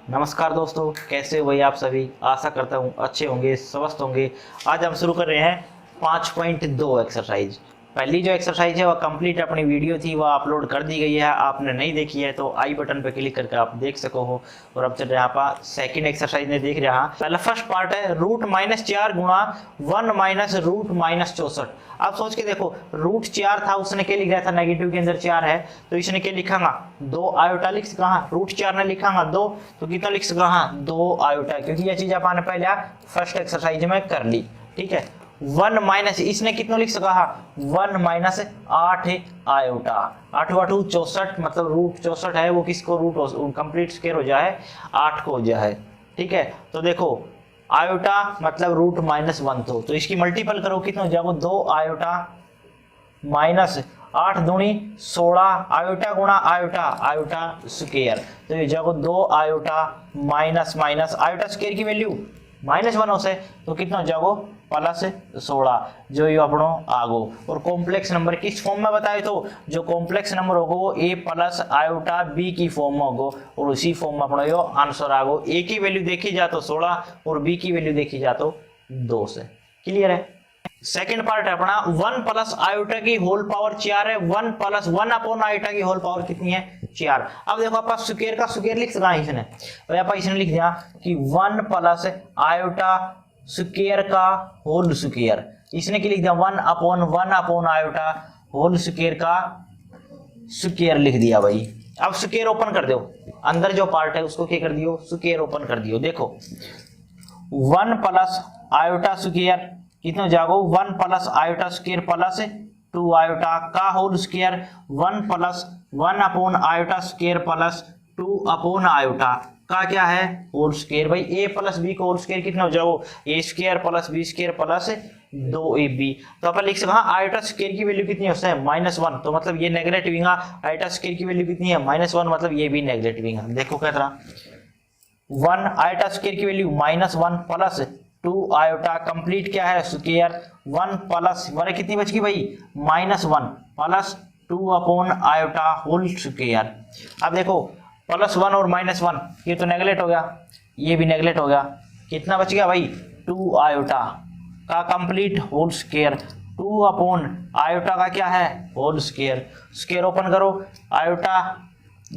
नमस्कार दोस्तों, कैसे हो भाई आप सभी। आशा करता हूँ अच्छे होंगे, स्वस्थ होंगे। आज हम शुरू कर रहे हैं 5.2 एक्सरसाइज। पहली जो एक्सरसाइज है वह कंप्लीट अपनी वीडियो थी, वह अपलोड कर दी गई है। आपने नहीं देखी है तो आई बटन पर क्लिक करके आप देख सको हो। और अब चल रहा है सेकंड एक्सरसाइज ने देख रहा। पहला फर्स्ट पार्ट है √-4 गुणा 1 - √-64। आप सोच के देखो, √4 था, उसने क्या लिख रहा था, नेगेटिव के अंदर 4 है तो इसने क्या लिखागा 2 आयोटा लिख कहा, √4 ने लिखागा 2 तो कितना लिख कहा 2 आयोटा, क्योंकि यह चीज आपने पहले फर्स्ट एक्सरसाइज में कर ली। ठीक है, 1 माइनस इसने कितना लिख सका 1 - 8 आयोटा, 8 × 8 = 64, मतलब √64 है वो किसको रूट कंप्लीट स्क्वायर हो जाए 8 को हो जाए। ठीक है, तो देखो आयोटा मतलब √-1 तो इसकी मल्टीपल करो कितना हो जाएगा 2 आयोटा माइनस 8 दूनी 16 आयोटा गुणा आयोटा, आयोटा स्क्वायर, तो ये जाएगा 2 आयोटा माइनस आयोटा स्क्वायर की वैल्यू -1 हो से तो कितना हो जाएगा +16, जो ये अपनो आगो। और कॉम्प्लेक्स नंबर किस फॉर्म में बताए तो जो कॉम्प्लेक्स नंबर होगा वो a + आयोटा b की फॉर्म में होगा, और उसी फॉर्म में अपना यो आंसर आगो। a की वैल्यू देखी जा तो 16 और b की वैल्यू देखी जा तो 2 से। क्लियर है। सेकेंड पार्ट है अपना 1 + आयोटा की होल पावर 4 है, 1 + 1 आयोटा की होल पावर कितनी है 4। अब देखो आप स्क्वायर का स्क्वायर लिख सका इसने, तो आप इसने लिख दिया कि 1 + आयोटा स्क्वायर का होल स्क्वायर, इसने क्या लिख दिया 1/1 आयोटा होल स्क्वायर का स्क्वायर लिख दिया भाई। अब स्क्वायर ओपन कर दो, अंदर जो पार्ट है उसको क्या कर दियो स्क्वायर ओपन कर दियो। देखो 1 + आयोटा स्क्वायर कितना जागो 1 + आयोटा स्क्वायर प्लस 2 आयोटा का whole square, 1 + 1 iota square plus 2 iota का क्या है होल स्क्वायर। भाई a + b का होल स्क्वायर कितना हो जाओ a² + b² प्लस 2ab। तो अपन लिख सकते हैं आयोटा स्क्वायर की वैल्यू कितनी होता है -1, तो मतलब ये नेगेटिव है। आयोटा स्क्वायर की वैल्यू कितनी है -1, मतलब ये भी नेगेटिव है। देखो क्या तरह 1 आयोटा स्क्वायर की वैल्यू -1 प्लस 2 आयोटा कंप्लीट क्या है स्क्वायर, 1 + 1 कितनी बच गई भाई -1 प्लस 2 आयोटा होल स्क्वायर। अब देखो +1 और -1 ये तो नेगलेक्ट हो गया, ये भी नेगलेक्ट हो गया, कितना बच गया भाई 2 आयोटा का कंप्लीट होल स्क्वायर, 2 आयोटा का क्या है होल स्क्वायर। स्क्वायर ओपन करो, आयोटा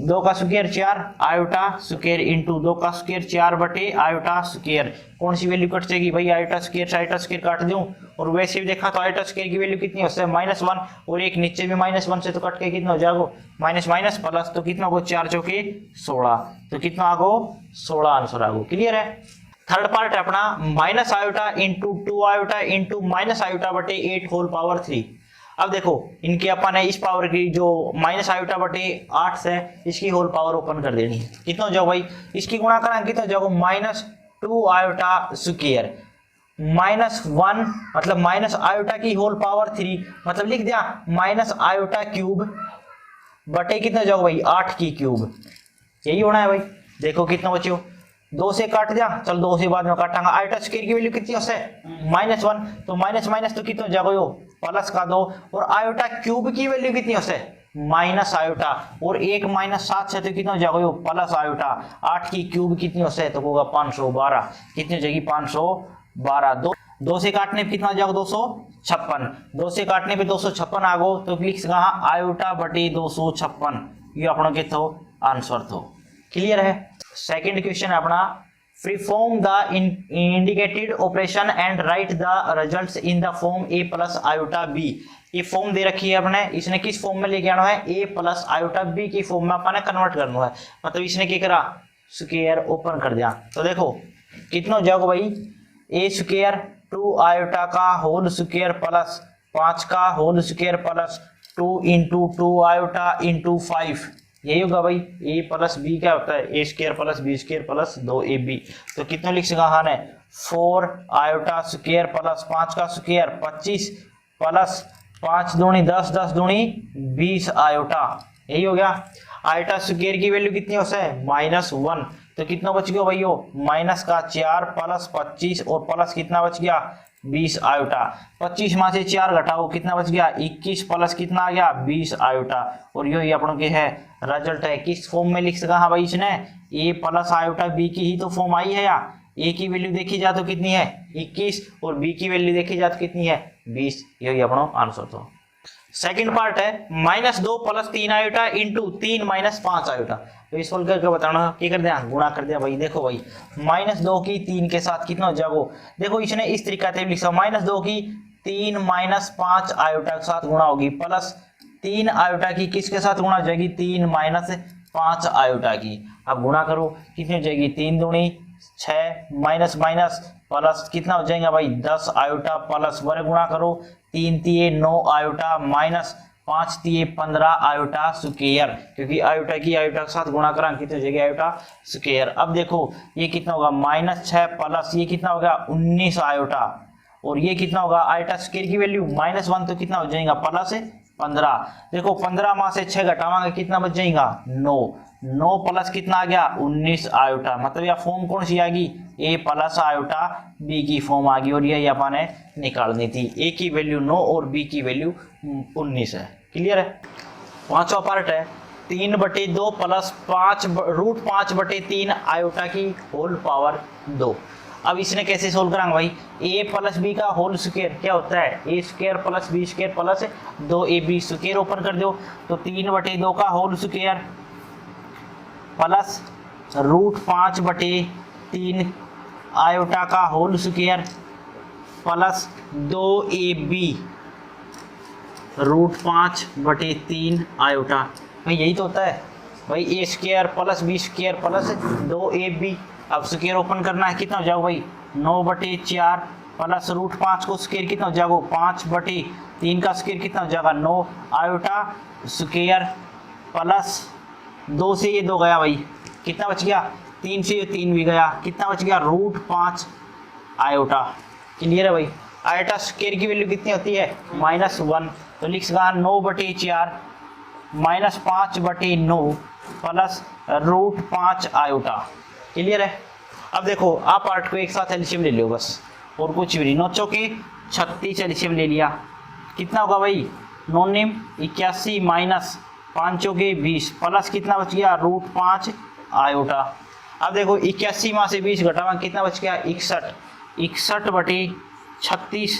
2 का स्क्वायर 4 आयोटा स्क्वायर इंटू 2 का स्क्वायर 4 बटे आयोटा स्क्वायर, कौन सी वैल्यू कट जाएगी भाई आयोटा स्क्वायर से आयोटा स्क्वायर काट दूं। और वैसे भी देखा तो आयोटा स्क्वायर की वैल्यू कितनी होती है -1, और एक नीचे भी -1 से तो कट के कितना हो जाएगा माइनस प्लस, तो कितना हो 4 चौके 16, तो कितना आगो 16 आंसर आगो। क्लियर है। थर्ड पार्ट है अपना -iota into 2 iota into -iota बटे 8 होल पावर 3। अब देखो इनके अपन है इस पावर की जो -आयोटा बटे 8 है इसकी होल पावर ओपन कर देनी है, कितना हो जाओ भाई इसकी गुणा करें कितना हो जाओ -2 आयोटा स्क्वायर -1 मतलब -आयोटा की होल पावर 3, मतलब लिख दिया -आयोटा क्यूब बटे कितना जाओ भाई 8 की क्यूब, यही होना है भाई। देखो कितना बच्चों 2 से काट दिया, चल 2 से बाद में काटांगा। आयोटा स्क्वायर की वैल्यू कितनी है -1, तो माइनस तो कितना जाओ यो प्लस का 2, और आयोटा क्यूब की वैल्यू कितनी है माइनस आयोटा, और 1 - 7 से तो कितना जाओ यो प्लस आयोटा, 8 की क्यूब कितनी है तो होगा 512, कितनी हो जाएगी 512। 2 से काटने पे कितना जाओ 256, 2 से काटने पे 256 आ गो, तो लिख सका आयोटा बटे 256, ये अपना के तो आंसर तो। क्लियर है। सेकंड क्वेश्चन है अपना perform the indicated operation and right the results in the form a + iota b। ये फॉर्म दे रखी है अपने, इसने किस फॉर्म में लेके आना है a + आयोटा b की फॉर्म में अपने कन्वर्ट करना है, मतलब इसने क्या करा स्क्वायर ओपन कर दिया। तो देखो कितना हो जाएगा भाई a² 2 आयोटा का होल स्क्वायर प्लस 5 का whole square plus 2 × 2 iota into 5, यही होगा भाई a + b क्या होता है a² + b² प्लस 2ab, तो कितना लिख सका हाँ 4 आयोटा स्क्वायर प्लस 5 का स्क्वायर 25 प्लस 5 दूनी 10 10 दूनी 20 आयोटा, यही हो गया। आयोटा स्क्वायर की वैल्यू कितनी होता है -1, तो कितना बच गया भाई माइनस का 4 प्लस 25 और प्लस कितना बच गया 20 आयोटा। 25 में से 4 घटाओ कितना बच गया 21 प्लस कितना आ गया 20 आयोटा। और यही अपनों के है रिजल्ट है। किस फॉर्म में लिख सका हाँ भाई इसने a प्लस आयोटा b की ही तो फॉर्म आई है। या a की वैल्यू देखी जाए तो कितनी है 21 और b की वैल्यू देखी जाए तो कितनी है 20। यही अपना आंसर तो। सेकंड पार्ट है -2 plus 3 iota into 3 minus 5 iota. तो इस सोल्व करके बताना क्या कर दिया गुणा कर दिया भाई। देखो भाई -2 की 3 के साथ कितना हो जाएगा। देखो इसने इस तरीका से लिखा -2 की 3 माइनस 5 आयोटा के साथ गुणा होगी प्लस 3 आयोटा की किसके साथ गुणा हो जाएगी 3 माइनस 5 आयोटा की। अब गुणा करो कितनी हो जाएगी 3 दूनी 6 माइनस माइनस प्लस कितना हो जाएगा भाई 10 आयोटा प्लस वर गुणा करो 3 तिये 9 आयोटा माइनस 5 तिये 15 आयोटा स्क्वायर, क्योंकि आयोटा की आयोटा के साथ गुणा करा कितनी हो जाएगी आयोटा स्क्वायर। अब देखो ये कितना होगा -6 प्लस ये कितना होगा 19 आयोटा और ये कितना होगा आयोटा स्क्वायर की वैल्यू -1 तो कितना हो जाएगा प्लस 15। देखो 15 में से 6 घटावांगे कितना बच जाएगा 9 प्लस कितना आ गया 19 आयोटा। मतलब यह फॉर्म कौन सी आ गई a प्लस आयोटा b की फॉर्म आ गई और यही अपन ने निकालनी थी। a की वैल्यू 9 और b की वैल्यू 19 है। क्लियर है। पांचवा पार्ट है 3/2 प्लस 5√5/3 आयोटा की होल पावर 2। अब इसने कैसे सोल्व करांगे भाई a प्लस बी का होल स्क्वायर क्या होता है a square plus B square plus 2ab square open कर दो तो 3/2 का होल स्क्वायर प्लस √5/3 आयोटा का whole square plus 2ab √5/3 iota. भाई यही तो होता है भाई a square plus B square plus 2ab। अब स्क्वायर ओपन करना है कितना हो जाएगा भाई 9/4 प्लस √5 को स्क्वायर कितना हो जाएगा 5/3 का स्क्वायर कितना हो जाएगा 9 आयोटा स्क्वायर प्लस 2 से ये 2 गया भाई कितना बच गया 3 से ये 3 भी गया कितना बच गया √5 आयोटा। क्लियर है भाई। आयोटा स्क्वायर की वैल्यू कितनी होती है -1 तो लिख सका 9/4 -5/9 प्लस √5 आयोटा। क्लियर है। अब देखो आप पार्ट को एक साथ एलसीएम ले लो बस और कुछ भी नहीं। 9 चौके 36 एलसीएम ले लिया कितना होगा भाई 9 निम 81 माइनस 5 चौके 20 प्लस कितना बच गया √5 आयोटा। अब देखो 81 में से 20 घटावा कितना बच गया 61/36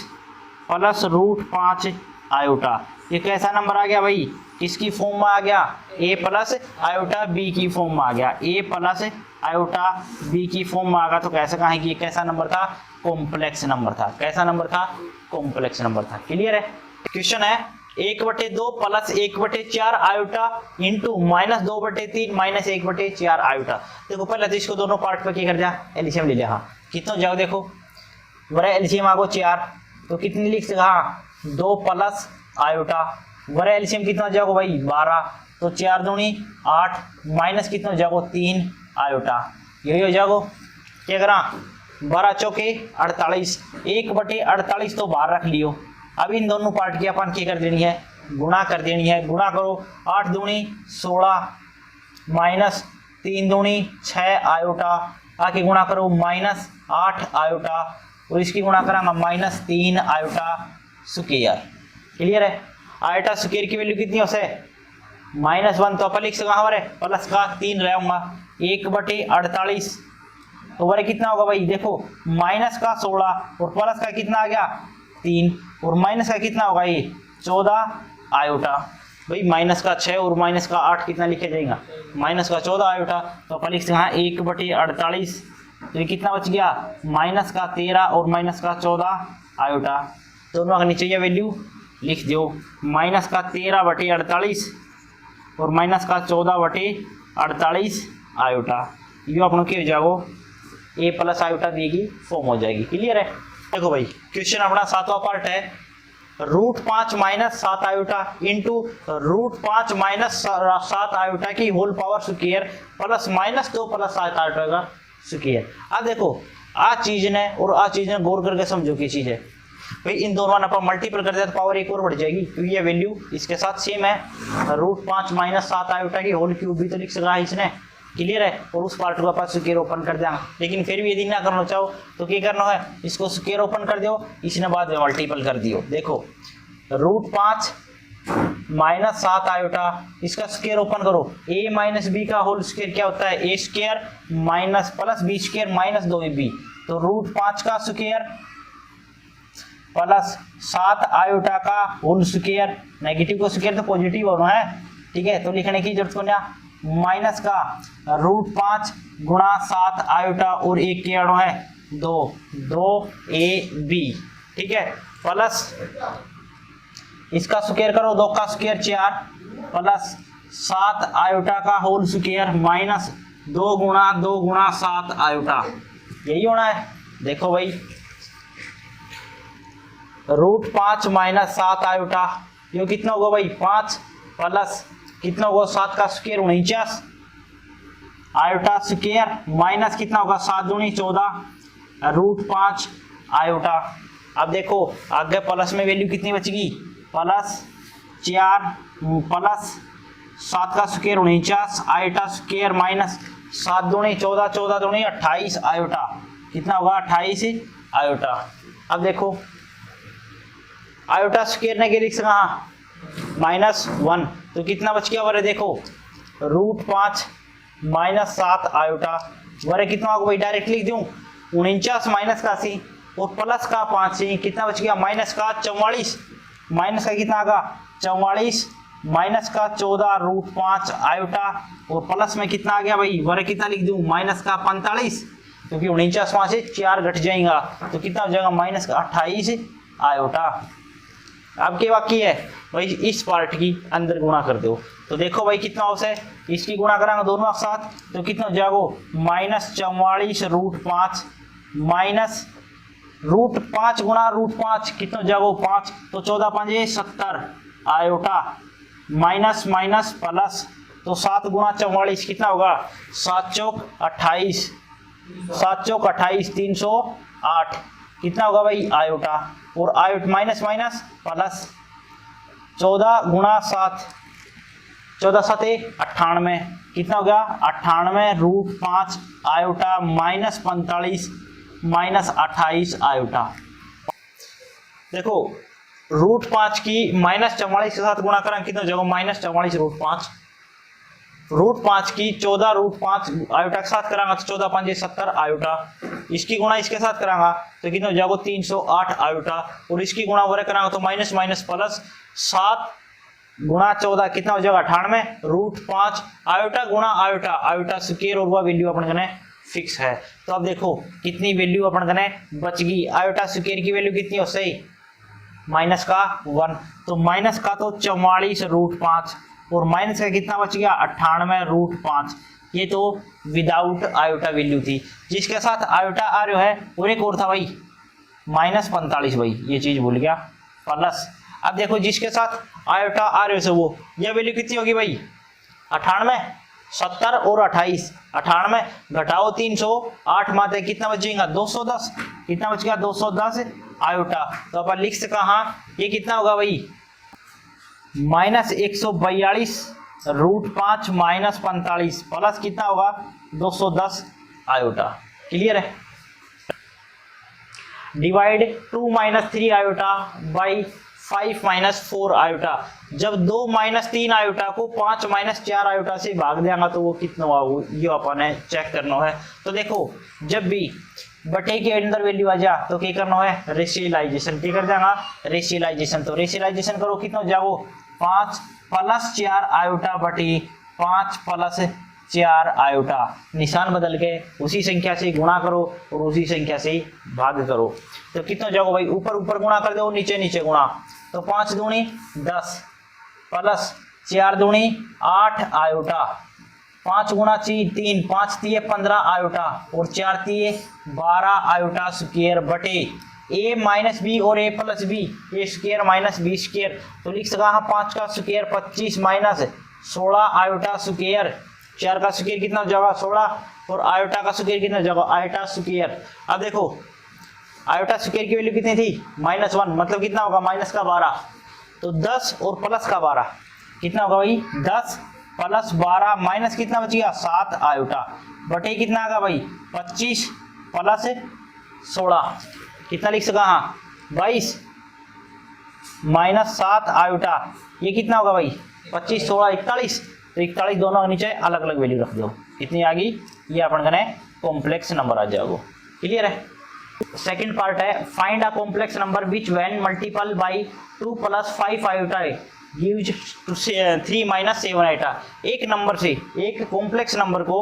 प्लस √5 आयोटा। ये कैसा नंबर आ गया भाई किसकी फॉर्म में आ गया a प्लस आयोटा b की फॉर्म में आ गया a प्लस आयोटा b की फॉर्म में आ गया। तो कैसे कहा है कि कैसा नंबर था कॉम्प्लेक्स नंबर था। कैसा नंबर था कॉम्प्लेक्स नंबर था। क्लियर है। क्वेश्चन है 1/2 plus 1/4 iota into -2/3 minus 1/4 iota. देखो पहले तो इसको दोनों पार्ट पे क्या कर दिया एलसीएम ले लिया। हाँ कितना जाओ देखो बड़े एलसीएम आगो 4 तो कितनी लिख सका 2 प्लस आयोटा बड़े एलसीएम कितना जाओ भाई 12 तो 4 दूनी 8 माइनस कितना जाओ 3 आयोटा। यही हो जाओ क्या करा 12 चौके 48 1/48 तो बाहर रख लियो। अब इन दोनों पार्ट की अपन क्या कर देनी है गुणा कर देनी है। गुणा करो 8 दूनी 16 माइनस 3 दूनी 6 आयोटा आके गुणा करो -8 आयोटा और इसकी गुणा करांगा -3 आयोटा स्क्वायर। क्लियर है। आयोटा स्क्वायर की वैल्यू कितनी होसे -1 तो अपन लिख सका हमारे प्लस का 3 रहूंगा 1/48 तो वह कितना होगा भाई देखो माइनस का 16 और प्लस का कितना आ गया 3 और माइनस का कितना होगा ये 14 आयोटा। भाई माइनस का 6 और माइनस का 8 कितना लिखे जाएगा माइनस का 14 आयोटा। तो अपन लिख सका 1/48 तो ये कितना बच गया माइनस का 13 और माइनस का 14 आयोटा। दोनों का नीचे ये वैल्यू लिख दो माइनस का 13/48 और माइनस का 14/48 आयोटा। ये अपनों की हो जाओ a प्लस आयोटा b की फॉर्म हो जाएगी। क्लियर है। देखो भाई क्वेश्चन अपना 7वां पार्ट है √5 minus 7 iota into √5 minus 7 iota की whole power square plus -2 plus 7 iota का स्क्वायर। अब देखो आ चीज ने और आ चीज ने गौर करके समझो की चीज है भाई इन दोनों पर मल्टीपल कर दिया तो पावर एक और बढ़ जाएगी क्योंकि ये वैल्यू इसके साथ सेम है √5 माइनस 7 आयोटा की होल क्यूब भी तो लिख सका है इसने क्लियर है, और उस पार्ट को आप स्क्वायर ओपन कर देंगे। लेकिन फिर भी यदि ना करना चाहो तो क्या करना है, इसको स्क्वायर ओपन कर दो, इसने बाद में मल्टीपल कर दियो। देखो √5 माइनस 7 आयोटा, इसका स्क्वायर ओपन करो, a माइनस बी का होल स्क्वायर क्या होता है, a square minus plus B square minus 2ab, तो √5 का स्क्वायर प्लस 7 आयोटा का होल स्क्वायर, नेगेटिव का स्क्वायर तो पॉजिटिव होना है, ठीक है, तो लिखने की जरूरत को ना, माइनस का √5 गुणा 7 आयोटा और एक क्या है 2ab, ठीक है, प्लस इसका स्क्वायर करो, 2 का स्क्वायर 4 प्लस 7 आयोटा का होल स्क्वायर माइनस 2 गुणा 7 आयोटा, यही होना है। देखो भाई √5 माइनस 7 आयोटा, ये कितना होगा भाई 5 प्लस कितना होगा 7 का स्क्वायर 49 आयोटा स्क्वायर माइनस कितना होगा 7 दूनी 14 √5 आयोटा। अब देखो आगे प्लस में वैल्यू कितनी बचेगी, प्लस 4 प्लस 7 का स्क्वायर 49 आयोटा स्क्वायर माइनस 7 दूनी 14 14 दूनी 28 आयोटा, कितना होगा 28 आयोटा। अब देखो आयोटा स्क्वायर ने क्या लिख सका -1, तो कितना बच गया वरे, देखो √5 माइनस 7 आयोटा वरे कितना होगा भाई, डायरेक्ट लिख दूं 49 माइनस का 80 और प्लस का 5, कितना बच गया माइनस का 44, माइनस का कितना आगा 44 माइनस का 14 √5 आयोटा और प्लस में कितना आ गया भाई, वरे कितना लिख दूं माइनस का 45, क्योंकि 49 वहां से 4 घट जाएगा तो कितना हो जाएगा माइनस का 28 आयोटा। अब क्या बाकी है भाई, इस पार्ट की अंदर गुणा कर दो, तो देखो भाई कितना होता है, इसकी गुणा करांगे दोनों एक साथ तो कितना हो जाएगा -44 √5 माइनस √5 गुणा √5 कितना हो जाएगा 5, तो 14 5 70 आयोटा माइनस माइनस प्लस, तो 7 गुणा 44 कितना होगा 7 चौक 28 7 चौक 28 308 कितना होगा भाई आयोटा, और आयोट माइनस माइनस प्लस 14 गुणा 7 14 7 98 कितना हो गया 98 √5 आयोटा माइनस 45 माइनस 28 आयोटा। देखो √5 की -44 के साथ गुणा करें कितना हो जाएगा -44 √5, √5 की 14 √5 आयोटा के साथ करांगा तो 14 5 70 आयोटा, इसकी गुणा इसके साथ करांगा तो कितना हो जाएगा 308 आयोटा, और इसकी गुणा वरे करांगा तो माइनस माइनस प्लस 7 गुणा 14 कितना हो जाएगा 98 √5 आयोटा गुणा आयोटा, आयोटा स्क्वायर और वह वैल्यू अपन कने फिक्स है। तो अब देखो कितनी वैल्यू अपन कने बच गई, आयोटा स्क्वायर की वैल्यू कितनी हो सही माइनस का 1, तो माइनस का तो 44 √5 और माइनस का कितना बच गया 98 √5, ये तो विदाउट आयोटा वैल्यू थी। जिसके साथ आयोटा आ रहा है और एक और था भाई -45 भाई, ये चीज भूल गया प्लस। अब देखो जिसके साथ आयोटा आ रहे से वो ये वैल्यू कितनी होगी भाई 98 70 और 28, 98 घटाओ 308 माते कितना बचेगा 210, कितना बच गया 210 आयोटा। तो अपन लिख सका हाँ ये कितना होगा भाई -142 √5 -45 प्लस कितना होगा 210 आयोटा। क्लियर है। डिवाइड 2 - 3 आयोटा बाई 5 - 4 आयोटा, जब 2 - 3 आयोटा को 5 - 4 आयोटा से भाग देगा तो वो कितना होगा ये अपन है चेक करना है। तो देखो जब भी बटे के अंदर वैल्यू आ जा तो क्या करना है रेशियलाइजेशन, क्या कर जाएगा रेशियलाइजेशन, तो रेशियलाइजेशन करो कितना हो जाओ 5 + 4 आयोटा बटे 5 + 4 आयोटा, निशान बदल के उसी संख्या से गुणा करो और उसी संख्या से भाग करो। तो कितना जाओगे भाई ऊपर ऊपर गुणा कर दो नीचे नीचे गुणा, तो 5 दूनी 10 प्लस 4 दूनी 8 आयोटा, 5 गुणा 3 5 तिये 15 आयोटा और 4 तिये 12 आयोटा स्क्वायर बटे a - b और a + b a square - b square, तो लिख सका हाँ 5 का स्क्वायर 25 - 16 आयोटा स्क्वायर, 4 का स्क्वायर कितना हो जाएगा 16 और आयोटा का स्क्वायर कितना हो जाएगा आयोटा स्क्वायर। अब देखो आयोटा स्क्वायर की वैल्यू कितनी थी -1, मतलब कितना होगा -12, तो 10 और प्लस का 12 कितना होगा भाई 10 प्लस 12 माइनस कितना बच गया 7 आयोटा बटे कितना आगा भाई 25 प्लस 16 कितना लिख सका हाँ 22 माइनस 7 आयोटा ये कितना होगा भाई 25 16 41 तो 41 दोनों के नीचे अलग अलग वैल्यू रख दो कितनी आ गई ये अपन कने कॉम्प्लेक्स नंबर आ जाएगा। क्लियर है। सेकंड पार्ट है find a complex number which when multiple bye 2 plus 5 iota gives 3 minus 7 iota. एक नंबर से एक कॉम्प्लेक्स नंबर को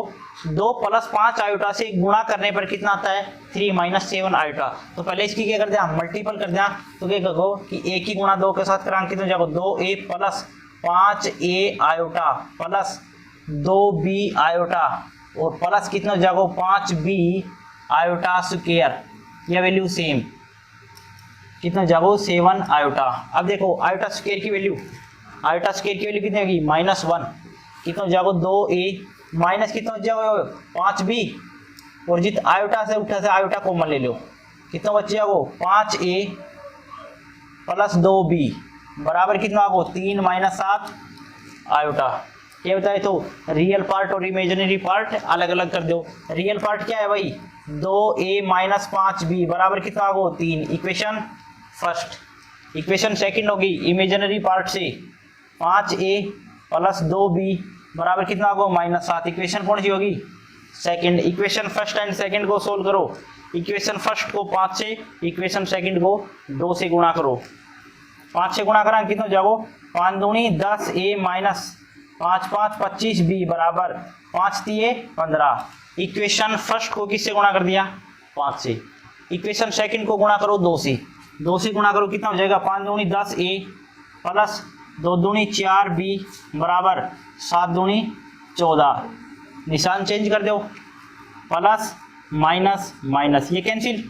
2 प्लस 5 आयोटा से गुणा करने पर कितना आता है 3 माइनस 7 आयोटा। तो पहले इसकी क्या कर दिया मल्टीपल कर दिया तो क्या कहो कि a की गुणा 2 के साथ करांगे कितने जाओ 2a plus 5a iota plus 2b iota और प्लस कितना जागो 5b आयोटा स्क्वायर यह वैल्यू सेम कितना जागो 7 आयोटा। अब देखो आयोटा स्क्वायर की वैल्यू कितनी होगी -1 कितना जागो 2a माइनस कितना जाओ 5b और जित आयोटा से उठा से आयोटा कॉमन ले लो कितना बच जाओ 5a प्लस 2b बराबर कितना आगो 3 माइनस 7 आयोटा। ये बताए तो रियल पार्ट और इमेजिनरी पार्ट अलग अलग कर दो। रियल पार्ट क्या है भाई 2a माइनस 5b बराबर कितना आगो 3 इक्वेशन फर्स्ट। इक्वेशन सेकंड होगी इमेजिनरी पार्ट से 5a प्लस 2b बराबर कितना आगो -7 इक्वेशन कौन सी होगी second. Equation first and second को सोल्व करो। इक्वेशन फर्स्ट को 5 से इक्वेशन सेकंड को 2 से गुणा करो। 5 से गुणा करा कितना जाओ 5 दूनी 10a माइनस 5 5 25b बराबर 5 3 15। इक्वेशन फर्स्ट को किससे गुणा कर दिया 5 से। इक्वेशन सेकंड को गुणा करो 2 से। 2 से गुणा करो कितना हो जाएगा 5 दूनी 10a प्लस 2 दूनी 4b बराबर 7 दूनी 14। निशान चेंज कर दो प्लस माइनस माइनस ये कैंसिल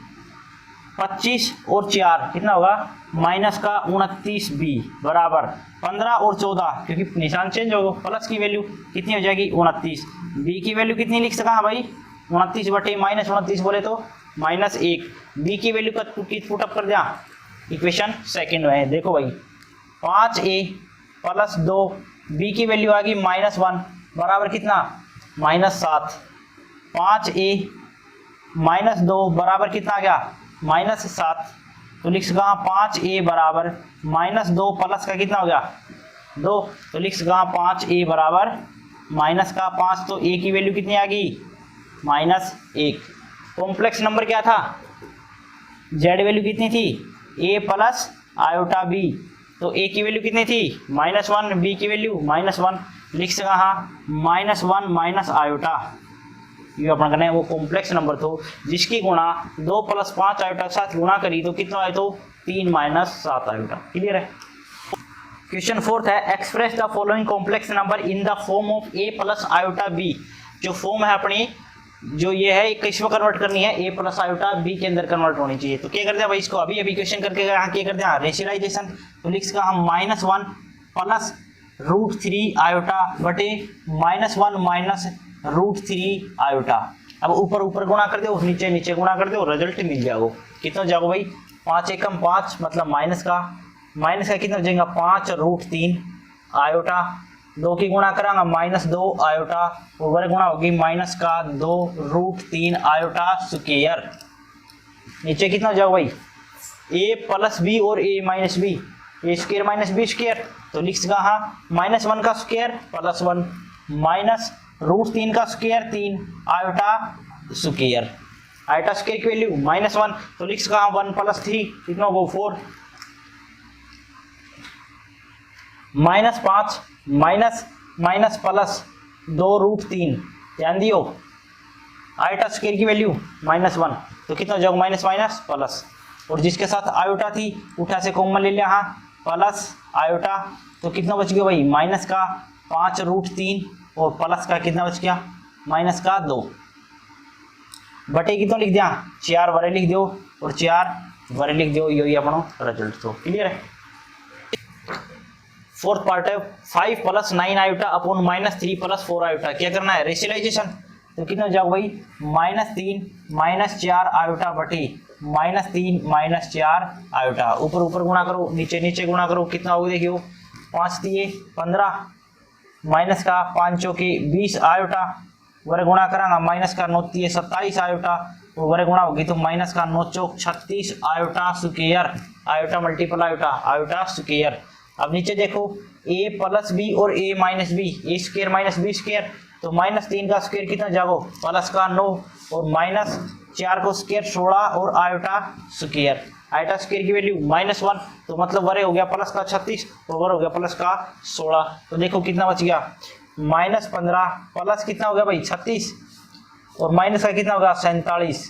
25 और 4 कितना होगा माइनस का 29b बराबर 15 और 14 क्योंकि निशान चेंज होगा प्लस की वैल्यू कितनी हो जाएगी 29। b की वैल्यू कितनी लिख सका भाई 29 बटे -29 बोले तो -1। b की वैल्यू का पुट अप कर दिया इक्वेशन सेकंड में देखो भाई 5a प्लस 2 b की वैल्यू आ गई -1 बराबर कितना -7। 5a माइनस 2 बराबर कितना आ गया -7 तो लिख सका 5a बराबर -2 प्लस का कितना हो गया 2 तो लिख सका 5a बराबर माइनस का 5 तो a की वैल्यू कितनी आ गई -1। कॉम्प्लेक्स नंबर क्या था z वैल्यू कितनी थी a प्लस आयोटा b तो a की वैल्यू कितनी थी -1 b की वैल्यू -1 लिख सका हाँ -1 माइनस आयोटा ये अपन करना है वो कॉम्प्लेक्स नंबर तो जिसकी गुणा 2 प्लस 5 आयोटा के साथ गुणा करी तो कितना आए तो 3 माइनस 7 आयोटा। क्लियर है। क्वेश्चन फोर्थ है express the following complex number in the form of a plus iota b। जो फॉर्म है अपनी जो ये है किस में कन्वर्ट करनी है a प्लस आयोटा b के अंदर कन्वर्ट होनी चाहिए। तो क्या करते हैं भाई इसको अभी क्वेश्चन करके यहाँ क्या करते हैं रेशियलाइजेशन तो लिख सका हम -1 प्लस √3 आयोटा बटे -1 माइनस √3 आयोटा। अब ऊपर ऊपर गुणा कर दो नीचे नीचे गुणा कर दो रिजल्ट मिल जाओ कितना जाओ भाई 5 एकम 5 मतलब माइनस का कितना जाएगा 5 √3 आयोटा 2 की गुणा करांगा -2 आयोटा ऊपर गुणा होगी माइनस का 2 √3 आयोटा स्क्वायर। नीचे कितना जाओ भाई a प्लस b और a minus b a square minus b square तो लिख सका हाँ -1 का स्क्वायर +1 माइनस √3 का square 3 iota square. Iota square की वैल्यू -1 तो लिख सका 1 + 3 कितना होगा 4 -5 माइनस प्लस 2 √3 ध्यान दियो आयोटा स्क्वायर की वैल्यू -1 तो कितना हो जाएगा माइनस माइनस प्लस और जिसके साथ आयोटा थी उठा से कॉमन ले लिया हाँ प्लस आयोटा तो कितना बच गया भाई माइनस का 5 √3 और प्लस का कितना बच गया माइनस का 2 बटे कितना लिख दिया 4 बारे लिख दो और 4 बारे लिख दो यही अपना रिजल्ट। तो क्लियर है। फोर्थ पार्ट है 5 + 9 आयोटा अपॉन -3 + 4 आयोटा। क्या करना है रेशियलाइजेशन तो कितना जाओ भाई -3 - 4 आयोटा बटे -3 - 4 आयोटा। ऊपर ऊपर गुणा करो नीचे नीचे गुणा करो कितना होगा देखियो 5 3 15 माइनस का 5 चौके 20 आयोटा, वरे गुणा करांगा माइनस का 9 3 27 आयोटा, तो वरे गुणा होगी तो माइनस का 9 चौक 36 iota square, iota multiple iota, iota square. अब नीचे देखो a प्लस बी और a minus B, A square minus B square, तो माइनस 3 का स्क्वायर कितना जागो प्लस का 9 और माइनस 4 को स्क्वायर 16 और आयोटा स्क्वायर, आयोटा स्क्वायर की वैल्यू -1, तो मतलब वरे हो गया प्लस का 36 तो वर हो गया प्लस का 16। तो देखो कितना बच गया -15 प्लस कितना हो गया भाई 36 और माइनस का कितना होगा 47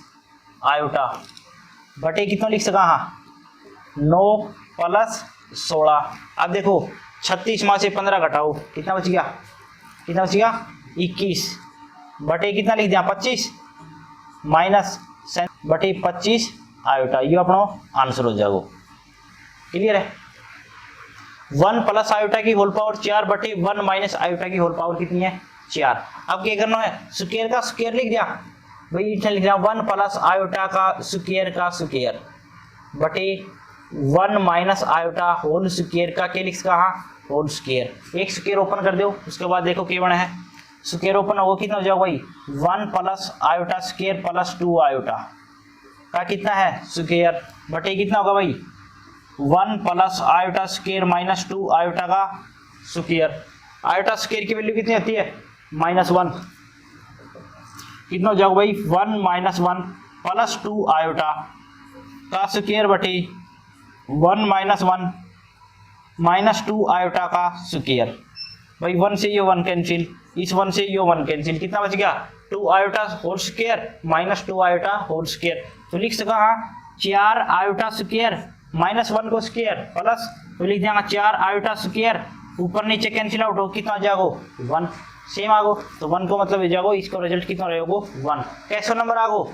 आयोटा, बटे कितना लिख सका हाँ 9 प्लस 16। अब देखो 36 में से 15 घटाओ कितना बच गया, कितना बच गया 21, बटे कितना लिख दिया 25 माइनस बटे 25 आयोटा, ये अपना आंसर हो जाएगा। क्लियर है। 1 प्लस आयोटा की होल पावर 4 बटे 1 माइनस आयोटा की होल पावर कितनी है 4। अब क्या करना है स्क्वायर का स्क्वायर लिख दिया भाई, इतना लिख दिया 1 प्लस आयोटा का स्क्वायर बटे 1 माइनस आयोटा होल स्क्वायर का क्या लिख कहा होल स्क्वायर। एक स्क्वायर ओपन कर दो, उसके बाद देखो क्या बना है स्क्वायर ओपन होगा कितना हो जाएगा भाई 1 plus iota square plus 2 iota का कितना है स्क्वायर, बटे कितना होगा भाई 1 plus iota square minus 2 iota का स्क्वायर। आयोटा स्क्वायर की वैल्यू कितनी आती है -1, कितना हो जाएगा भाई 1 माइनस 1 प्लस 2 आयोटा का स्क्वायर बटे 1 माइनस 1 माइनस 2 आयोटा का स्क्वायर। भाई 1 से ये 1 कैंसिल, इस 1 से ये 1 कैंसिल, कितना बच गया 2 iota whole square minus 2 iota whole square. तो लिख सका हाँ 4 आयोटा स्क्वायर माइनस 1 को स्क्वायर प्लस, तो लिख देंगे 4 आयोटा स्क्वायर, ऊपर नीचे कैंसिल आउट हो कितना जागो 1 सेम आगो, तो 1 को मतलब जागो इसको रिजल्ट कितना रहेगा 1। कैसा नंबर आगो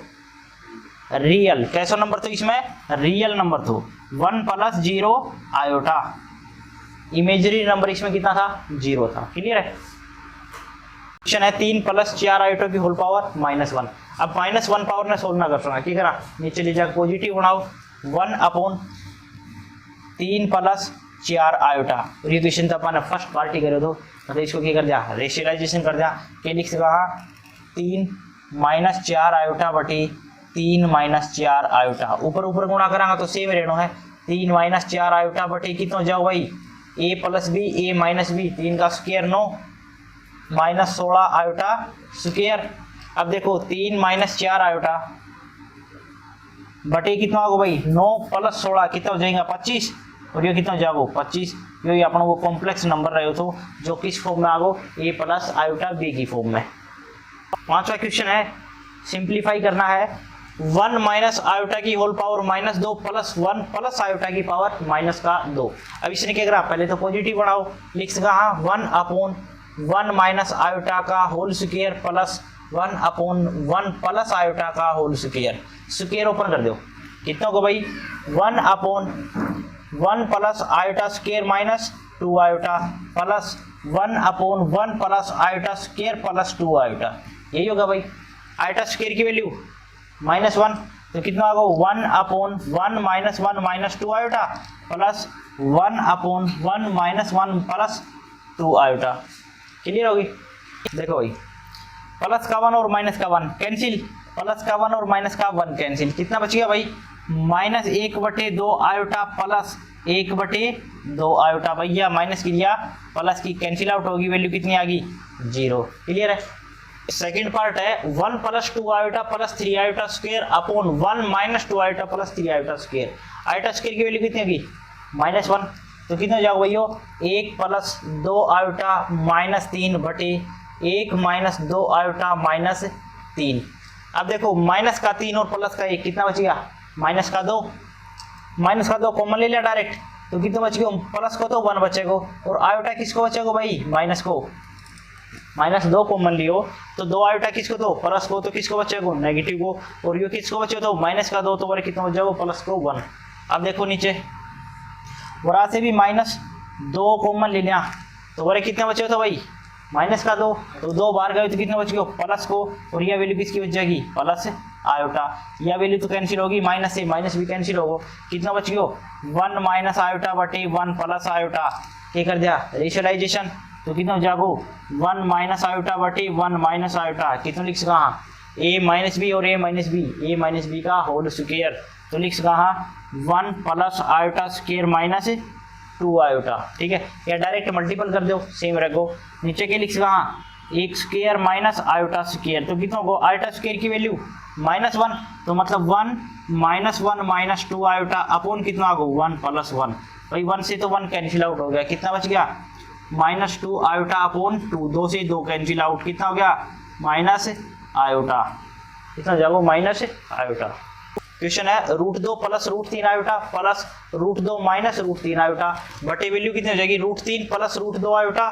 रियल, कैसा नंबर तो इसमें रियल नंबर तो 1 प्लस 0 आयोटा, इमेजरी नंबर इसमें कितना था 0 था। क्लियर है। क्वेश्चन है 3 प्लस 4 आयोटा की होल पावर -1। अब -1 पावर ने सोल्व ना कर सकना, क्या करा नीचे ले जाकर पॉजिटिव बनाओ 1 अपॉन 3 प्लस 4 आयोटा, और ये क्वेश्चन तो अपन फर्स्ट पार्टी करे तो मतलब इसको क्या कर दिया रेशियलाइजेशन कर दिया, क्या लिख सका 3 माइनस 4 आयोटा बटी 3 माइनस 4 आयोटा, ऊपर ऊपर गुणा करांगा तो सेम रहना है 3 माइनस 4 आयोटा बटे कितना हो जाओ भाई a plus B A minus B, 3 का स्क्वायर 9 माइनस 16 आयोटा स्क्वायर। अब देखो 3 माइनस 4 आयोटा बटे कितना होगा भाई 9 प्लस 16 कितना हो जाएगा 25, और ये कितना हो जाएगा 25, ये अपना वो कॉम्प्लेक्स नंबर रहे तो जो किस फॉर्म में आगो a प्लस आयोटा बी की फॉर्म में। पांचवा क्वेश्चन है सिंप्लीफाई करना है 1 माइनस आयोटा की whole power -2 plus 1 plus iota की पावर माइनस का 2। अब इसने क्या करा पहले तो पॉजिटिव बनाओ, लिख सका हाँ 1 अपॉन 1 माइनस आयोटा का whole square plus 1 upon 1 plus iota का होल स्क्वायर, स्क्वायर ओपन कर दो कितना होगा भाई 1 upon 1 plus iota square minus 2 iota plus 1 upon 1 plus iota square plus 2 iota, यही होगा भाई। आयोटा स्क्वायर की वैल्यू -1 तो कितना होगा 1 upon 1 minus 1 minus 2 iota plus 1 upon 1 minus 1 plus 2 iota. Clear होगी। देखो भाई प्लस का 1 और माइनस का 1 कैंसिल, प्लस का 1 और माइनस का 1 कैंसिल, कितना बच गया भाई -1/2 आयोटा प्लस 1/2 आयोटा, भैया माइनस किया प्लस की कैंसिल आउट होगी, वैल्यू कितनी आ गई 0। क्लियर है। सेकेंड पार्ट है 1 plus 2 iota plus 3 iota square upon 1 minus 2 iota plus 3 iota square. Iota square की वैल्यू कितनी होगी -1, तो कितना जाओ भैया 1 प्लस 2 आयोटा माइनस 3 बटे 1 माइनस 2 आयोटा माइनस 3। अब देखो माइनस का 3 और प्लस का 1 कितना बच गया माइनस का 2, माइनस का 2 कॉमन ले लिया डायरेक्ट, तो कितना बच गया प्लस को तो 1 बचेगा, और आयोटा किसको बचेगा भाई माइनस को, -2 कॉमन लियो तो 2 आयोटा किसको तो प्लस को, तो किसको बचेगा नेगेटिव को, और ये किसको बचे तो माइनस का 2 तो बारे कितना बच जाएगा प्लस को 1। अब देखो नीचे वरा से भी -2 कॉमन ले लिया तो बारे कितने बचे तो भाई माइनस का 2, तो 2 बाहर गए तो कितना बच गया प्लस को, और यह वैल्यू किसकी बच जाएगी प्लस आयोटा, यह वैल्यू तो कैंसिल होगी, माइनस से माइनस भी कैंसिल होगा, कितना बच गया 1 माइनस आयोटा बटे 1 प्लस आयोटा, क्या कर दिया रेशियलाइजेशन, तो कितना हो जाएगा 1 माइनस आयोटा बटे 1 माइनस आयोटा, कितना लिख सका a माइनस बी और a माइनस बी का होल स्क्वायर, तो लिख सका 1 plus iota square minus 2 iota. ठीक है, या डायरेक्ट मल्टीपल कर दो, सेम रखो। नीचे के लिख सका एक स्क्वायर माइनस आयोटा स्क्वायर, तो कितना होगा आयोटा स्क्वायर की वैल्यू -1, तो मतलब 1 माइनस 1 माइनस 2 आयोटा अपॉन कितना होगा 1 प्लस 1। भाई 1 से तो 1 कैंसिल आउट हो गया, कितना बच गया -2 आयोटा अपॉन 2, 2 से 2 कैंसिल आउट, कितना हो गया माइनस आयोटा, कितना जाओ माइनस आयोटा। क्वेश्चन है √2 plus √3 iota plus √2 minus √3 iota बटे वैल्यू कितनी हो जाएगी √3 plus √2 iota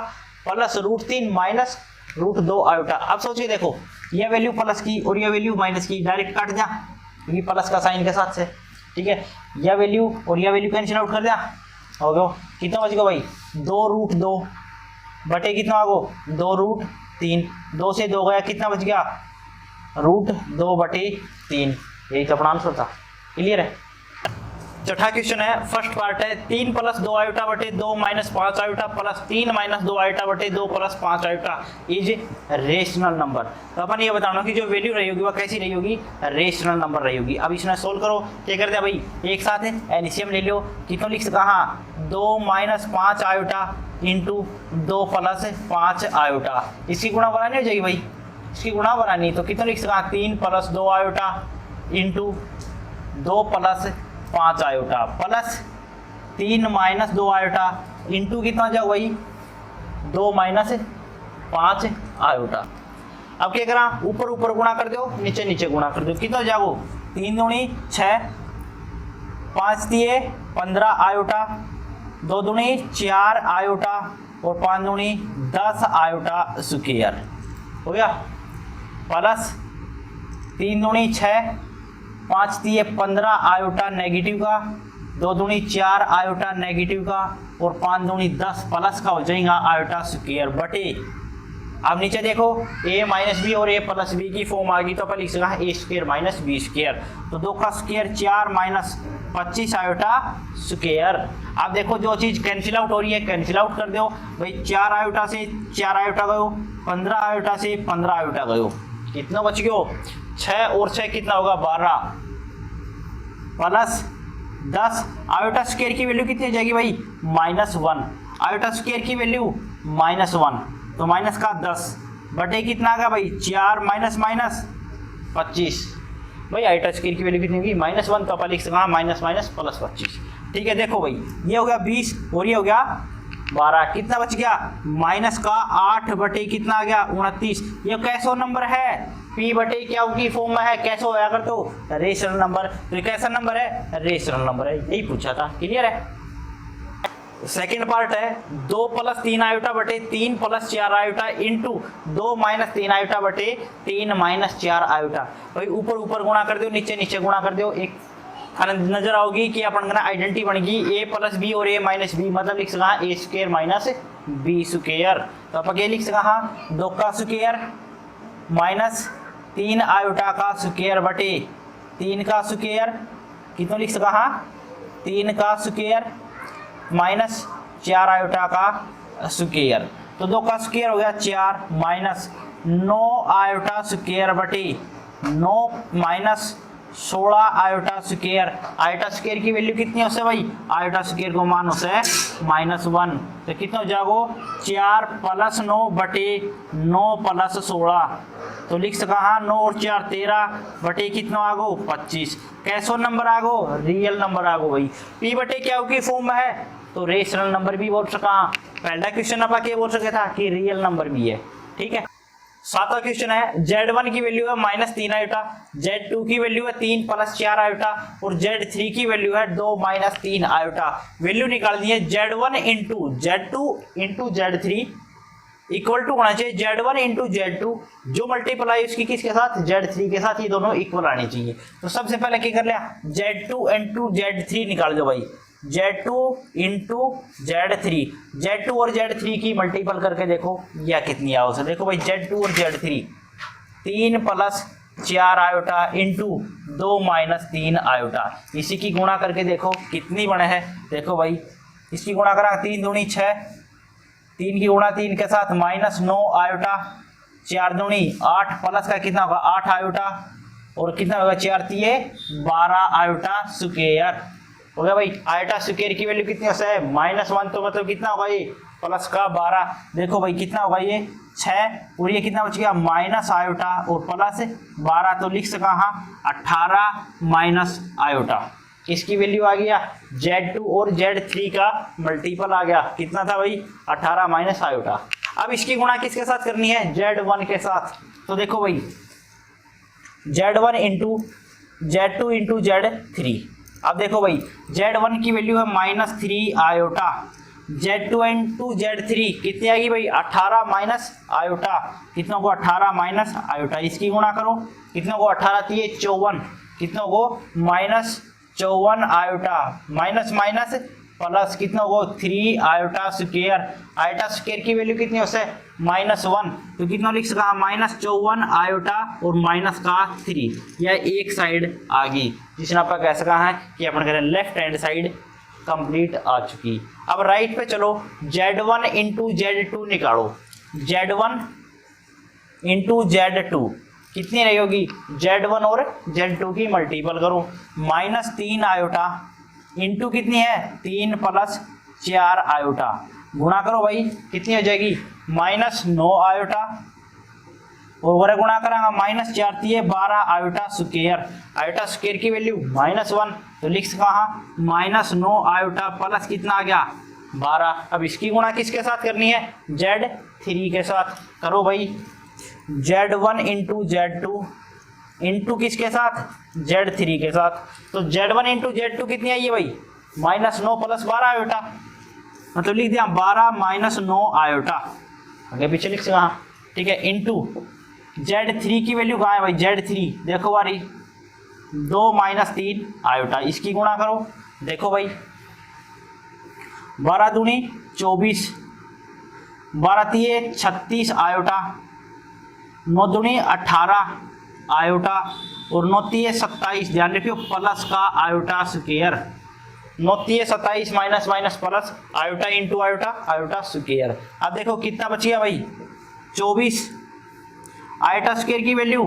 plus √3 minus √2 iota. अब सोचिए देखो, यह वैल्यू प्लस की और यह वैल्यू माइनस की, डायरेक्ट काट जा क्योंकि प्लस का साइन के साथ से। ठीक है, यह वैल्यू और यह वैल्यू कैंसिल आउट कर दिया, हो गया कितना बच गया भाई 2√2 बटे कितना होगा 2√3, 2 से 2 गया, कितना बच गया √2 बटे 3। यही तो अपना आंसर था। क्लियर है। चौथा क्वेश्चन है, फर्स्ट पार्ट है 3 प्लस 2 आयोटा बटे 2 minus 5 iota plus 3 minus 2 iota बटे 2 plus 5 iota is rational number. तो अपन ये बताना कि जो वैल्यू रही होगी वह कैसी रही होगी, रेशनल नंबर रही होगी। अब इसमें सोल्व करो, क्या कर दिया भाई एक साथ है एलसीएम ले लो, कितना लिख सका 2 minus 5 iota into 2 plus 5 iota, इसकी गुणा बनानी हो जाएगी भाई, इसकी गुणा बनानी, तो कितना लिख सका 3 plus 2 iota into 2 plus 5 iota plus 3 minus 2 iota into कितना जाओ भाई 2 माइनस 5 आयोटा। अब क्या करा ऊपर ऊपर गुणा कर दो, नीचे नीचे गुणा कर दो, कितना जाओ 3 दूनी 6, 5 दिए 15 आयोटा, 2 दूनी 4 आयोटा और 5 दूनी 10 आयोटा स्क्वायर हो गया, प्लस 3 दूनी 6, 5 दिए 15 आयोटा नेगेटिव का, 2 दूनी 4 आयोटा नेगेटिव का और 5 दूनी 10 प्लस का हो जाएगा आयोटा स्क्वायर बटे। अब नीचे देखो a माइनस बी और a प्लस बी की फॉर्म आ गई, तो अपन लिख सकते हैं a square minus B square, तो 2 का स्क्वायर 4 माइनस 25 आयोटा स्क्वायर। अब देखो जो चीज कैंसिल आउट हो रही है कैंसिल आउट कर दो भाई, 4 आयोटा से 4 आयोटा गयो, 15 आयोटा से 15 आयोटा गयो, कितना बच गयो 6 और 6 कितना होगा 12 प्लस 10 आयोटा स्क्वायर की वैल्यू कितनी हो जाएगी भाई -1, आयोटा स्क्वायर की वैल्यू -1, तो माइनस का 10 बटे कितना आ गया भाई 4 माइनस माइनस 25, भाई आयोटा स्क्वायर की वैल्यू कितनी होगी -1, तो अपन लिख सकते हैं माइनस माइनस प्लस 25। ठीक है, देखो भाई ये हो गया 20 और ये हो गया 12, कितना बच गया माइनस का 8 बटे कितना आ गया 29। ये कैसा नंबर है p बटे क्या की फॉर्म में है, कैसे होया कर तो रेशनल नंबर, तो ये कैसा नंबर है रेशनल नंबर है, यही पूछा था। क्लियर है। सेकंड पार्ट है 2 प्लस 3 आयोटा बटे 3 plus 4 iota into 2 minus 3 iota बटे 3 माइनस 4 आयोटा। भाई ऊपर ऊपर गुणा कर दो, नीचे नीचे गुणा कर दो, एक नजर आओगी कि अपन आइडेंटिटी बनेगी a प्लस बी और a माइनस बी, मतलब लिख सका a square minus B square, तो अपन ये लिख सका 2 का स्क्वायर माइनस 3 आयोटा का स्क्वायर बटे 3 का स्क्वायर, कितना लिख सका 3 का स्क्वायर माइनस 4 आयोटा का स्क्वायर, तो 2 का स्क्वायर हो गया 4 माइनस 9 आयोटा स्क्वायर बटे 9 minus 16 iota square. Iota square की वैल्यू कितनी हो से भाई, आयोटा स्क्वायर को मान हो से -1, तो कितना हो जाएगा 4 प्लस 9 बटे 9 प्लस 16, तो लिख सका 9 और 4 13 बटे कितना आगो 25। कैसो नंबर आगो रियल नंबर आगो भाई, p बटे क्या होगी फॉर्म में है तो रेशनल नंबर भी बोल सका। पहला क्वेश्चन आप क्या बोल सके था कि रियल नंबर भी है। ठीक है। सातवां क्वेश्चन है Z1 की वैल्यू है -3 आयोटा, Z2 की वैल्यू है 3 प्लस 4 आयोटा और Z3 की वैल्यू है 2 माइनस 3 आयोटा। वैल्यू निकालनी है Z1 into Z2 into Z3 equal to होना चाहिए Z1 इंटू Z2, जो मल्टीप्लाई उसकी किसके साथ Z3 के साथ, ये दोनों इक्वल आनी चाहिए। तो सबसे पहले क्या कर लिया Z2 इंटू Z3 निकाल दो भाई, Z2 इंटू Z3, Z2 और Z3 की मल्टीपल करके देखो यह कितनी आओ से, देखो भाई Z2 और Z3 3 plus 4 iota into 2 minus 3 iota, इसी की गुणा करके देखो कितनी बने है। देखो भाई इसकी गुणा करा 3 दूनी 6, 3 की गुणा 3 के साथ -9 आयोटा, 4 दूनी 8 प्लस का कितना होगा 8 आयोटा, और कितना होगा 4 तिये 12 आयोटा स्क्वायर हो गया भाई। आयोटा स्क्वायर की वैल्यू कितनी है -1, तो मतलब कितना होगा ये प्लस का 12। देखो भाई कितना होगा ये 6, और ये कितना बच गया माइनस आयोटा और प्लस 12, तो लिख सका हाँ 18 माइनस आयोटा। इसकी वैल्यू आ गया Z2 और Z3 का मल्टीपल आ गया, कितना था भाई 18 माइनस आयोटा। अब इसकी गुणा किसके साथ करनी है Z1 के साथ, तो देखो भाई Z1 into Z2 into Z3। अब देखो भाई Z1 की वैल्यू है -3 आयोटा, Z2 इंटू Z3 कितनी आएगी भाई 18 माइनस आयोटा, कितना को 18 माइनस आयोटा। इसकी गुणा करो, कितना को 18 तिये 54, कितना को -54 आयोटा, माइनस माइनस प्लस कितना को 3 आयोटा स्क्वायर। आयोटा स्क्वायर की वैल्यू कितनी हो से -1, तो कितना लिख सका -54 आयोटा और माइनस का 3, यह एक साइड आ गई, जिसने आप कह सका है कि अपन करें लेफ्ट हैंड साइड कंप्लीट आ चुकी। अब राइट पे चलो, Z1 इंटू Z2 निकालो, Z1 इंटू Z2 कितनी रही होगी Z1 और Z2 की मल्टीपल करो, -3 आयोटा इंटू कितनी है 3 प्लस 4 आयोटा, गुणा करो भाई कितनी हो जाएगी -9 आयोटा, और गुणा करांगा -4 तिये 12 आयोटा स्क्वायर। आयोटा स्क्वायर की वैल्यू -1, तो लिख सका हाँ -9 आयोटा प्लस कितना आ गया 12। अब इसकी गुणा किसके साथ करनी है Z3 के साथ, करो भाई Z1 इंटू Z2 इंटू किसके साथ Z3 के साथ, तो Z1 इंटू Z2 कितनी आई है भाई -9 प्लस 12 आयोटा, मतलब लिख दिया 12 -9 आयोटा, आगे पीछे लिख सका हाँ ठीक है, इंटू Z3 की वैल्यू कहाँ है भाई Z3 देखो बारी 2 -3 आयोटा। इसकी गुणा करो, देखो भाई 12 दूनी 24, 12 तिये 36 आयोटा, 9 दूनी 18 आयोटा, और 9 तिये 27, ध्यान रखियो प्लस का iota square, 9 तिये 27 minus minus plus iota into iota iota square. अब देखो कितना बच गया भाई 24, आयोटा स्क्वायर की वैल्यू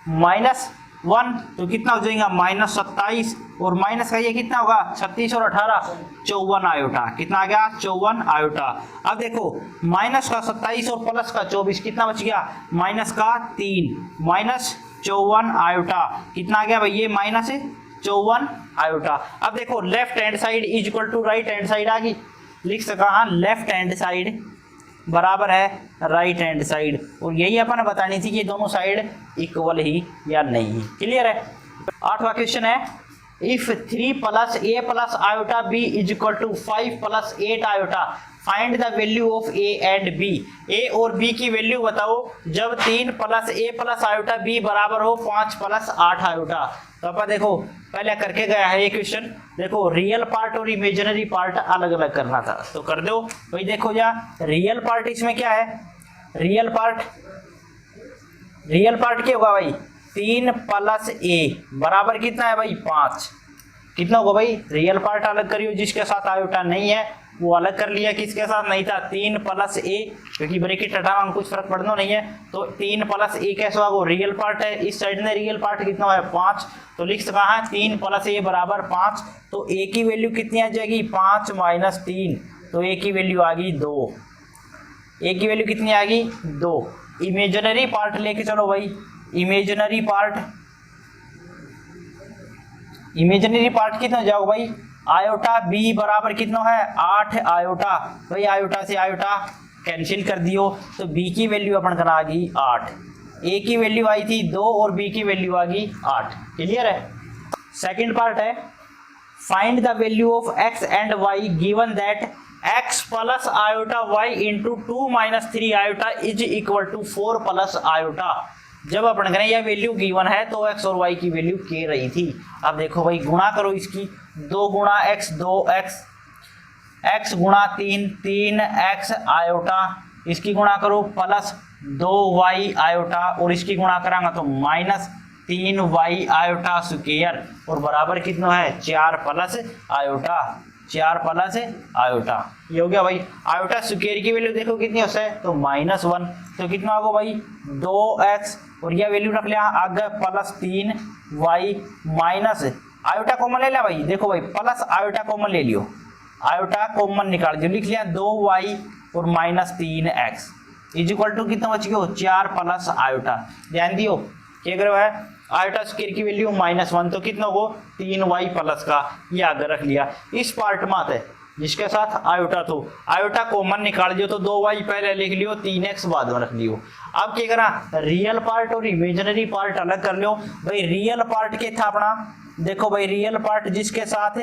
-1, तो कितना हो जाएगा -27, और माइनस का ये कितना होगा 36 और 18 54 आयोटा, कितना आ गया 54 आयोटा। अब देखो माइनस का 27 और प्लस का 24 कितना बच गया माइनस का 3, -54 आयोटा, कितना आ गया भाई ये -54 आयोटा। अब देखो left hand side is equal to right hand side आ गई, लिख सका हाँ लेफ्ट हैंड साइड बराबर है राइट हैंड साइड, और यही अपन बतानी थी कि दोनों साइड इक्वल ही या नहीं। क्लियर है। 8वां क्वेश्चन है, if 3 plus a plus iota b is equal to 5 plus 8 iota, find the value of a and b। a और b की वैल्यू बताओ जब 3 plus a plus iota b बराबर हो 5 प्लस 8 आयोटा। तो अपन देखो पहले करके गया है ये क्वेश्चन, देखो रियल पार्ट और इमेजिनरी पार्ट अलग अलग करना था, तो कर दो भाई। देखो जा रियल पार्ट इसमें क्या है, रियल पार्ट क्या होगा भाई 3 प्लस a बराबर कितना है भाई 5, कितना होगा भाई रियल पार्ट अलग करियो, जिसके साथ आयोटा नहीं है वो अलग कर लिया, किसके साथ नहीं था 3 प्लस a, क्योंकि ब्रैकेट हटावा हम कुछ फर्क पड़ना नहीं है, तो 3 प्लस a कैसा होगा वो रियल पार्ट है, इस साइड में रियल पार्ट कितना है 5, तो लिख सका है 3 प्लस a बराबर 5, तो a की वैल्यू कितनी आ जाएगी 5 माइनस 3, तो a की वैल्यू आ गई 2, a की वैल्यू कितनी आ गई 2। इमेजिनरी पार्ट लेके चलो भाई, इमेजिनरी पार्ट कितना जाओ भाई, आयोटा b बराबर कितना है 8 आयोटा, भाई आयोटा से आयोटा कैंसिल कर दियो, तो b की वैल्यू अपन करा आ गई 8, a की वैल्यू आई थी 2 और b की वैल्यू आ गई 8। क्लियर है। सेकंड पार्ट है, find the value of x and y given that x plus iota y into 2 minus 3 iota is equal to 4 plus iota. जब अपन करें यह वैल्यू गिवन है तो x और y की वैल्यू के रही थी। अब देखो भाई गुणा करो इसकी, 2 गुणा x 2x, x गुणा 3 3x आयोटा, इसकी गुणा करो प्लस 2y आयोटा, और इसकी गुणा करांगा तो माइनस 3y आयोटा स्क्वायर, और बराबर कितना है 4 प्लस आयोटा। 4 प्लस आयोटा, ये हो गया भाई। आयोटा स्क्वायर की वैल्यू देखो कितनी होता है, तो -1, तो कितना होगा भाई 2x, और यह वैल्यू रख लिया आगे plus 3y minus iota common ले लिया भाई, देखो भाई प्लस आयोटा कॉमन ले लियो, आयोटा कॉमन निकाल दियो, लिख लिया 2y और minus 3x is equal to कितना बच गया 4 प्लस आयोटा। ध्यान दियो क्या करो है, आयोटा स्क्वायर की वैल्यू -1, तो कितना हो 3y प्लस का, ये आगे रख लिया। इस पार्ट में आता है जिसके साथ आयोटा, तो आयोटा कॉमन निकाल दियो, तो 2y पहले लिख लियो, 3x बाद में रख लियो। अब क्या करा, रियल पार्ट और इमेजिनरी पार्ट अलग कर लो भाई। रियल पार्ट क्या था अपना, देखो भाई रियल पार्ट जिसके साथ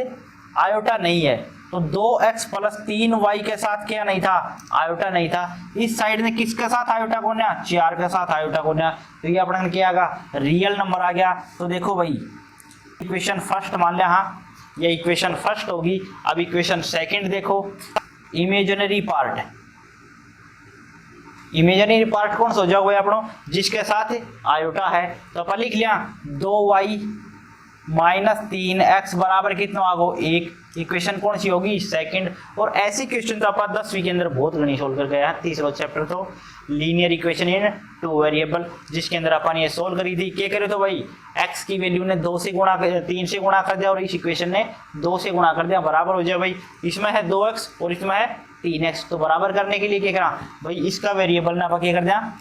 आयोटा नहीं है, तो 2x प्लस 3y के साथ क्या नहीं था, आयोटा नहीं था। इस साइड में किसके साथ आयोटा को ना, 4 के साथ आयोटा को ना, तो ये अपना क्या आ गया, रियल नंबर आ गया। तो देखो भाई इक्वेशन फर्स्ट मान लिया, हाँ ये इक्वेशन फर्स्ट होगी। अब इक्वेशन सेकंड देखो, इमेजिनरी पार्ट, इमेजिनरी पार्ट कौन सा हो जाओगे अपनों, जिसके साथ आयोटा है, तो अपन लिख लिया 2y माइनस 3x बराबर कितना आगो 1। इक्वेशन कौन सी होगी, सेकंड। और ऐसी क्वेश्चन तो अपन 10वीं के अंदर बहुत घनी सोल्व कर गया है। तीसरा चैप्टर तो लीनियर इक्वेशन इन 2 वेरिएबल, जिसके अंदर अपन ये सोल्व करी थी। क्या करे तो भाई x की वैल्यू ने 2 से गुणा 3 से गुणा कर दिया, और इस इक्वेशन ने 2 से गुणा कर दिया, बराबर हो जाए भाई। इसमें है 2x और इसमें है 3x, तो बराबर करने के लिए क्या करा भाई, इसका वेरिएबल ने अपन क्या कर दिया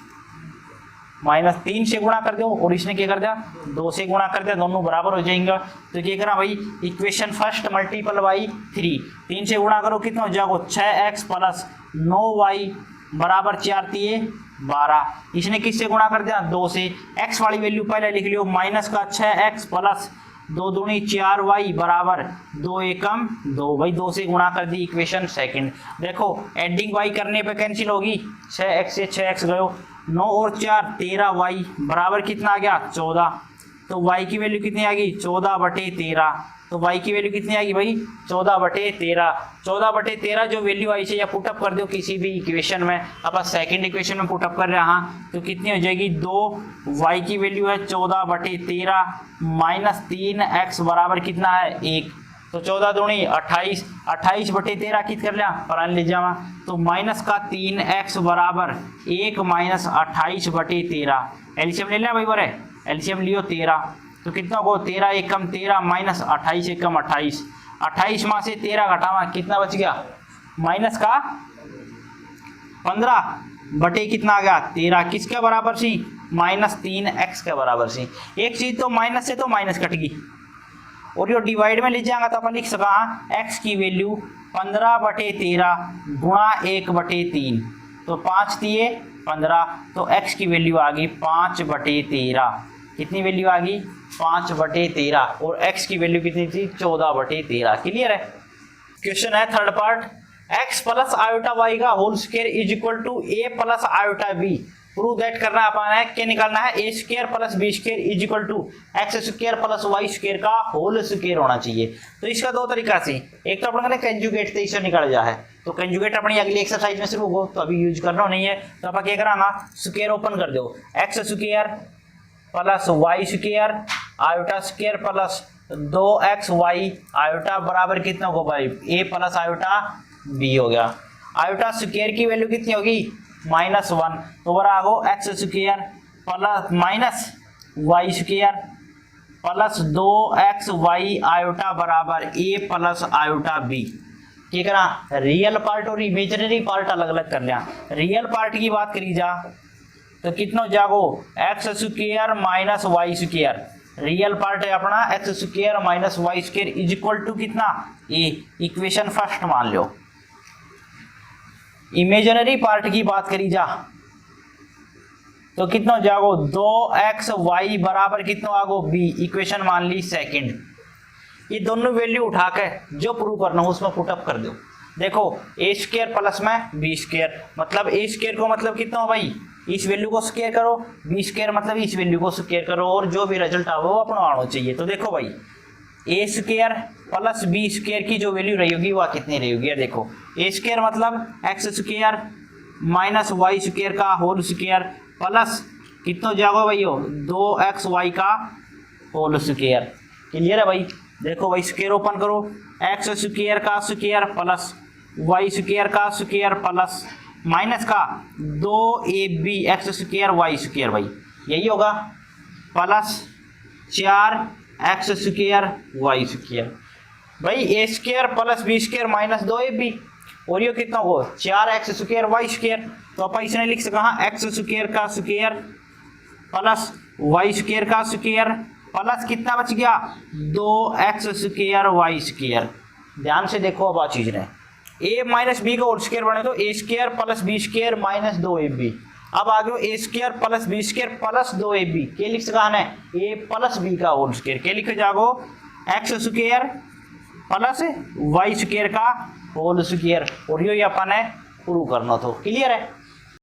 -3 से गुणा कर दो, और इसने क्या कर दिया 2 से गुणा कर दिया, दोनों बराबर हो जाएंगे। तो क्या करा भाई, इक्वेशन फर्स्ट मल्टीपल बाई 3, 3 से गुणा करो कितना हो जाएगा 6x प्लस 9y बराबर 4 3 12। इसने किससे गुणा कर दिया 2 से, x वाली वैल्यू पहले लिख लियो, माइनस का 6x प्लस 2 दूनी 4y बराबर 2 एकम 2, भाई 2 से गुणा कर दी। इक्वेशन सेकंड देखो, एडिंग y करने पे कैंसिल होगी, 6x से 6x गयो, 9 और 4 13y बराबर कितना आ गया 14। तो y की वैल्यू कितनी आ गई 14/13, तो y की वैल्यू कितनी आ गई भाई 14/13। 14/13 जो वैल्यू आई चाहिए पुटअप कर दो किसी भी इक्वेशन में। अब सेकंड इक्वेशन में पुटअप कर रहे हैं, हाँ तो कितनी हो जाएगी 2, y की वैल्यू है 14/13 माइनस 3x बराबर कितना है 1, तो 14 दूनी 28, 28/13 कित कर लिया पर ले जावा, तो माइनस का 3x बराबर 1 माइनस 28/13। एलसीएम ले लिया भाई बरे, एलसीएम लियो 13, तो कितना को 13 एकम 13 माइनस 28 एकम 28, 28 में से 13 घटावा कितना बच गया माइनस का 15 बटे कितना आ गया 13, किसके बराबर सी -3x के बराबर सी। एक चीज तो माइनस से तो माइनस कट गई, और ये डिवाइड में ले जाएगा तो अपन लिख सका x की वैल्यू 15/13 गुणा 1/3, तो 5 दिए 15, तो x की वैल्यू आ गई 5/13। कितनी वैल्यू आ गई 5/13, और x की वैल्यू कितनी थी 14/13। क्लियर है। क्वेश्चन है third part, x plus iota y का whole square is equal to a plus iota b। Prove that करना अपन है, क्या निकालना है a square plus b square is equal to x square plus y square का whole square होना चाहिए। तो इसका दो तरीका से, एक तो अपन कंजुगेट से इसे निकाल जा है, तो कंजुगेट अपनी अगली एक्सरसाइज में शुरू हो, तो अभी यूज करना नहीं है। तो अपन क्या करांगा स्क्वायर ओपन कर दो, x square plus y square iota square plus 2xy iota बराबर कितना होगा भाई a प्लस आयोटा b हो गया। आयोटा स्क्वायर की वैल्यू कितनी होगी -1, तो बराबर x square plus minus y square plus 2xy iota बराबर a प्लस आयोटा b। ठीक है ना, रियल पार्ट और इमेजिनरी पार्ट अलग अलग कर लिया। रियल पार्ट की बात करी जा तो कितना जागो x square minus Y square, real part है अपना x square minus Y square is equal to कितना a। इक्वेशन फर्स्ट मान लो। इमेजिनरी पार्ट की बात करी जा तो कितना जागो 2xy बराबर कितना आगो b। इक्वेशन मान ली सेकंड। ये दोनों वैल्यू उठा के जो प्रूव करना हो उसमें पुटअप कर दो। देखो a स्क्वायर प्लस में b स्क्वायर, मतलब a स्क्वायर को मतलब कितना हो भाई इस वैल्यू को स्क्वायर करो, b स्क्वायर मतलब इस वैल्यू को स्क्वायर करो, और जो भी रिजल्ट आवे वो अपना आना चाहिए। तो देखो भाई a square plus b square की जो वैल्यू रही होगी वह कितनी रही होगी। देखो a स्क्वायर मतलब x square minus Y square का होल स्क्वायर प्लस कितना जाओगे भाई 2xy का होल स्क्वायर। क्लियर है भाई। देखो भाई स्क्वायर ओपन करो, एक्स स्क्वायर का स्क्वायर प्लस वाई स्क्वायर का स्क्वायर प्लस माइनस का 2ab x square y square, भाई यही होगा, plus 4x square y square. भाई a square plus B square minus 2ab, और ये कितना हो 4x स्क्वायर वाई स्क्वायर। तो अपन इसने लिख सका हाँ एक्स स्क्वायर का स्क्वायर प्लस वाई स्क्वायर का स्क्वायर प्लस कितना बच गया 2x स्क्वायर वाई स्क्वायर। ध्यान से देखो अब आ चीज ने a माइनस बी का होल स्क्वायर बने तो a square plus B square minus 2ab। अब आगे a square plus B square plus 2ab के लिख सका है ए प्लस बी का होल स्क्वायर के लिखे जागो x square plus y square का होल स्क्वायर, और यो अपन है प्रूव करना तो क्लियर है।